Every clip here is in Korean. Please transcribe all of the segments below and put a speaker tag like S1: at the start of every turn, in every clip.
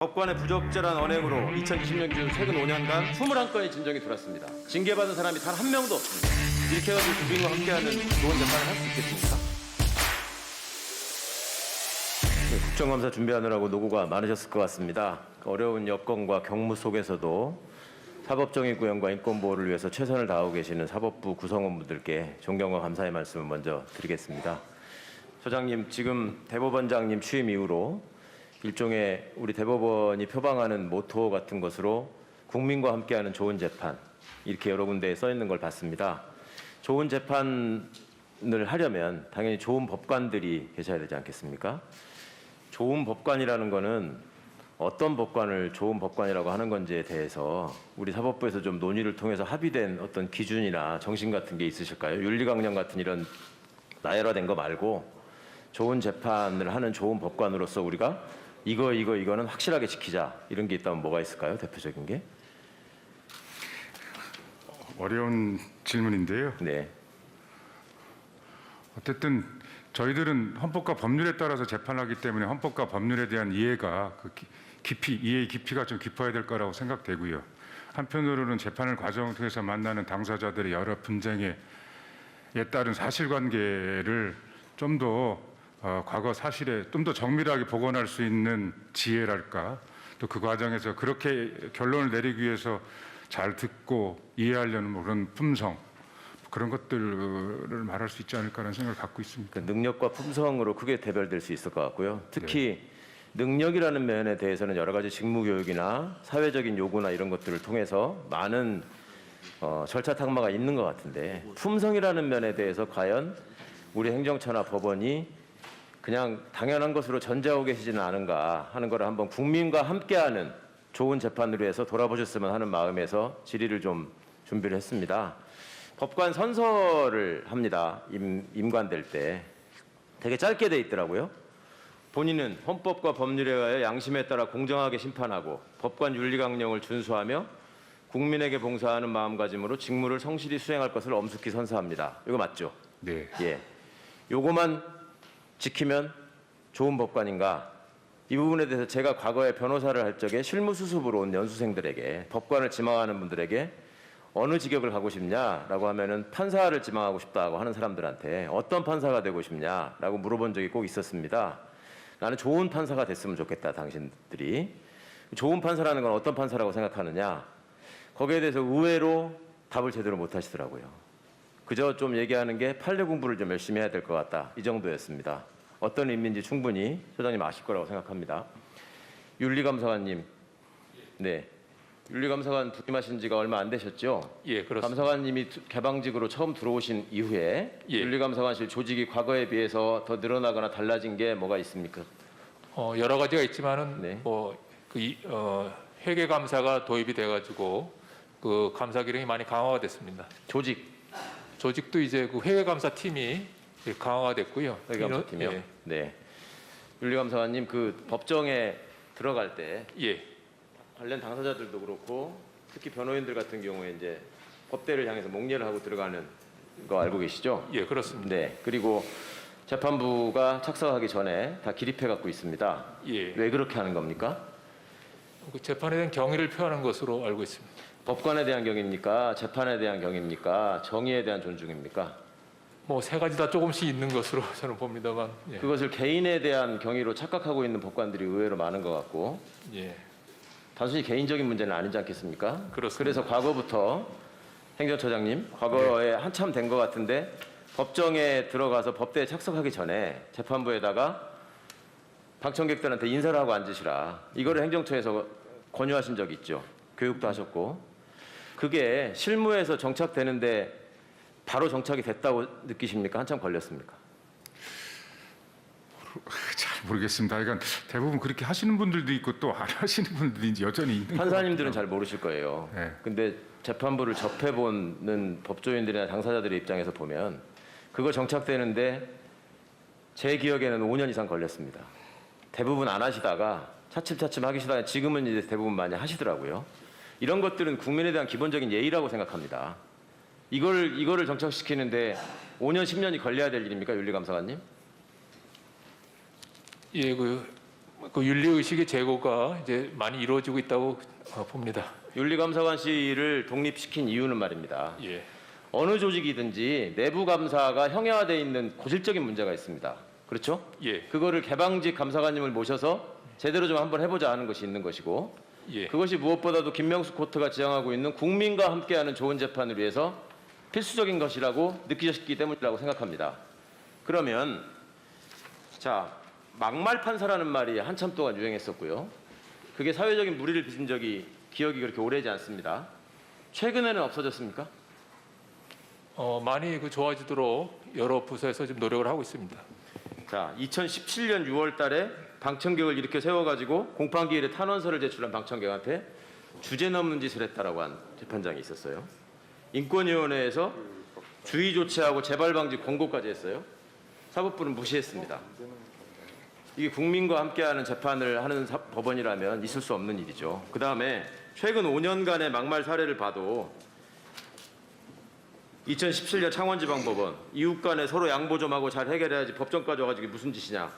S1: 법관의 부적절한 언행으로 2020년 기준 최근 5년간 21건의 진정이 들어왔습니다. 징계받은 사람이 단 한 명도 없습니다. 이렇게 해가지고 국민과 함께하는 좋은 재판을 할 수 있겠습니까? 네, 국정감사 준비하느라고 노고가 많으셨을 것 같습니다. 어려운 여건과 경무 속에서도 사법정의 구현과 인권보호를 위해서 최선을 다하고 계시는 사법부 구성원분들께 존경과 감사의 말씀을 먼저 드리겠습니다. 소장님, 지금 대법원장님 취임 이후로 일종의 우리 대법원이 표방하는 모토 같은 것으로 국민과 함께하는 좋은 재판, 이렇게 여러 군데에 써 있는 걸 봤습니다. 좋은 재판을 하려면 당연히 좋은 법관들이 계셔야 되지 않겠습니까? 좋은 법관이라는 거는 어떤 법관을 좋은 법관이라고 하는 건지에 대해서 우리 사법부에서 좀 논의를 통해서 합의된 어떤 기준이나 정신 같은 게 있으실까요? 윤리강령 같은 이런 나열화된 거 말고 좋은 재판을 하는 좋은 법관으로서 우리가 이거는 확실하게 지키자, 이런 게 있다면 뭐가 있을까요? 대표적인 게?
S2: 어려운 질문인데요.
S1: 네.
S2: 어쨌든 저희들은 헌법과 법률에 따라서 재판하기 때문에 헌법과 법률에 대한 이해가 이해의 깊이가 좀 깊어야 될 거라고 생각되고요. 한편으로는 재판을 과정을 통해서 만나는 당사자들의 여러 분쟁에 따른 사실관계를 좀 더 과거 사실에 좀 더 정밀하게 복원할 수 있는 지혜랄까, 또 그 과정에서 그렇게 결론을 내리기 위해서 잘 듣고 이해하려는 그런 품성, 그런 것들을 말할 수 있지 않을까라는 생각을 갖고 있습니다.
S1: 그 능력과 품성으로 크게 대별될 수 있을 것 같고요. 특히 능력이라는 면에 대해서는 여러 가지 직무 교육이나 사회적인 요구나 이런 것들을 통해서 많은 절차 탁마가 있는 것 같은데, 품성이라는 면에 대해서 과연 우리 행정처나 법원이 그냥 당연한 것으로 전제하고 계시지는 않은가 하는 것을 한번 국민과 함께하는 좋은 재판으로 해서 돌아보셨으면 하는 마음에서 질의를 좀 준비를 했습니다. 법관 선서를 합니다. 임관될 때 되게 짧게 돼 있더라고요. 본인은 헌법과 법률에 의하여 양심에 따라 공정하게 심판하고 법관 윤리강령을 준수하며 국민에게 봉사하는 마음가짐으로 직무를 성실히 수행할 것을 엄숙히 선서합니다. 이거 맞죠?
S2: 네.
S1: 예. 요거만 지키면 좋은 법관인가? 이 부분에 대해서 제가 과거에 변호사를 할 적에 실무수습으로 온 연수생들에게, 법관을 지망하는 분들에게 어느 직업을 가고 싶냐라고 하면은 판사를 지망하고 싶다고 하는 사람들한테 어떤 판사가 되고 싶냐라고 물어본 적이 꼭 있었습니다. 나는 좋은 판사가 됐으면 좋겠다, 당신들이. 좋은 판사라는 건 어떤 판사라고 생각하느냐? 거기에 대해서 의외로 답을 제대로 못 하시더라고요. 그저 좀 얘기하는 게 판례 공부를 좀 열심히 해야 될 것 같다, 이 정도였습니다. 어떤 의미인지 충분히 소장님 아실 거라고 생각합니다. 윤리감사관님, 네, 윤리감사관 부임하신 지가 얼마 안 되셨죠?
S3: 예, 그렇습니다.
S1: 감사관님이 개방직으로 처음 들어오신 이후에 윤리감사관실 조직이 과거에 비해서 더 늘어나거나 달라진 게 뭐가 있습니까?
S3: 여러 가지가 있지만은
S1: 네.
S3: 회계 감사가 도입이 돼가지고 그 감사 기능이 많이 강화가 됐습니다. 조직도 이제 그 회계 감사 팀이 강화가 됐고요.
S1: 회계감사팀이요?
S3: 예.
S1: 네. 윤리감사관님, 그 법정에 들어갈 때
S3: 예.
S1: 관련 당사자들도 그렇고 특히 변호인들 같은 경우에 이제 법대를 향해서 목례를 하고 들어가는 거 알고 계시죠?
S3: 예, 그렇습니다.
S1: 네. 그리고 재판부가 착석하기 전에 다 기립해 갖고 있습니다.
S3: 예.
S1: 왜 그렇게 하는 겁니까?
S3: 그 재판에 대한 경의를 표하는 것으로 알고 있습니다.
S1: 법관에 대한 경입니까? 재판에 대한 경입니까? 정의에 대한 존중입니까?
S3: 뭐 세 가지 다 조금씩 있는 것으로 저는 봅니다만. 예.
S1: 그것을 개인에 대한 경의로 착각하고 있는 법관들이 의외로 많은 것 같고,
S3: 예.
S1: 단순히 개인적인 문제는 아니지 않겠습니까?
S3: 그렇습니다.
S1: 그래서 과거부터 행정처장님, 과거에 한참 된 것 같은데 법정에 들어가서 법대에 착석하기 전에 재판부에다가 방청객들한테 인사를 하고 앉으시라, 이거를 행정처에서 권유하신 적이 있죠. 교육도 하셨고. 그게 실무에서 정착되는데 바로 정착이 됐다고 느끼십니까? 한참 걸렸습니까?
S2: 잘 모르겠습니다. 그러니까 대부분 그렇게 하시는 분들도 있고 또 안 하시는 분들이 여전히 있는 것
S1: 판사님들은
S2: 같아요.
S1: 잘 모르실 거예요.
S2: 네.
S1: 근데 재판부를 접해보는 법조인들이나 당사자들의 입장에서 보면 그거 정착되는데 제 기억에는 5년 이상 걸렸습니다. 대부분 안 하시다가 차츰차츰 하기 시작하면 지금은 이제 대부분 많이 하시더라고요. 이런 것들은 국민에 대한 기본적인 예의라고 생각합니다. 이거를 정착시키는데 5년, 10년이 걸려야 될 일입니까, 윤리감사관님?
S3: 예, 그 윤리 의식의 제고가 이제 많이 이루어지고 있다고 봅니다.
S1: 윤리감사관실을 독립시킨 이유는 말입니다.
S3: 예.
S1: 어느 조직이든지 내부 감사가 형해화되어 있는 고질적인 문제가 있습니다. 그렇죠?
S3: 예.
S1: 그거를 개방직 감사관님을 모셔서 제대로 좀 한번 해보자 하는 것이 있는 것이고,
S3: 예.
S1: 그것이 무엇보다도 김명수 코트가 지향하고 있는 국민과 함께하는 좋은 재판을 위해서 필수적인 것이라고 느끼셨기 때문이라고 생각합니다. 그러면 자, 막말 판사라는 말이 한참 동안 유행했었고요. 그게 사회적인 물의를 빚은 적이 기억이 그렇게 오래지 않습니다. 최근에는 없어졌습니까?
S3: 많이 그 좋아지도록 여러 부서에서 지금 노력을 하고 있습니다.
S1: 자, 2017년 6월 달에 방청객을 일으켜 세워가지고 공판기일에 탄원서를 제출한 방청객한테 주제 넘는 짓을 했다라고 한 재판장이 있었어요. 인권위원회에서 주의 조치하고 재발 방지 권고까지 했어요. 사법부는 무시했습니다. 이게 국민과 함께하는 재판을 하는 법원이라면 있을 수 없는 일이죠. 그 다음에 최근 5년간의 막말 사례를 봐도 2017년 창원지방법원 이웃 간에 서로 양보 좀 하고 잘 해결해야지 법정까지 와가지고 이게 무슨 짓이냐.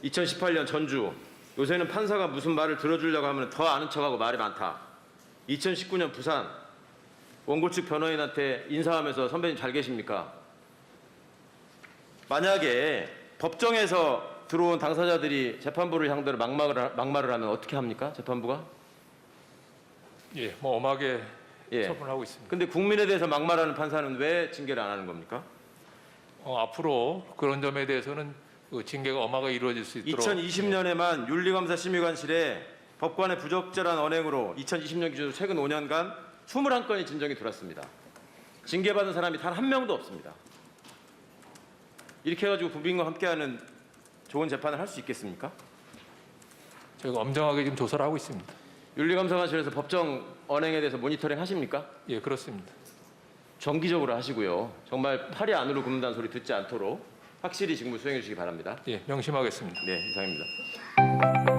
S1: 2018년 전주 요새는 판사가 무슨 말을 들어주려고 하면 더 아는 척하고 말이 많다. 2019년 부산 원고 측 변호인한테 인사하면서 선배님 잘 계십니까? 만약에 법정에서 들어온 당사자들이 재판부를 상대로 막말을 하면 어떻게 합니까? 재판부가?
S3: 예, 뭐 엄하게
S1: 예.
S3: 처분하고 있습니다.
S1: 근데 국민에 대해서 막말하는 판사는 왜 징계를 안 하는 겁니까?
S3: 앞으로 그런 점에 대해서는 그 징계가 엄하게 이루어질 수 있도록
S1: 2020년에만 윤리감사심의관실에 법관의 부적절한 언행으로 2020년 기준으로 최근 5년간 21건이 진정이 들어왔습니다. 징계받은 사람이 단 한 명도 없습니다. 이렇게 해가지고 국민과 함께하는 좋은 재판을 할 수 있겠습니까?
S3: 저희가 엄정하게 지금 조사를 하고 있습니다.
S1: 윤리감사관실에서 법정 언행에 대해서 모니터링 하십니까?
S3: 예, 그렇습니다.
S1: 정기적으로 하시고요. 정말 팔이 안으로 굽는다는 소리 듣지 않도록 확실히 직무 수행해 주시기 바랍니다.
S3: 예, 명심하겠습니다.
S1: 네, 이상입니다.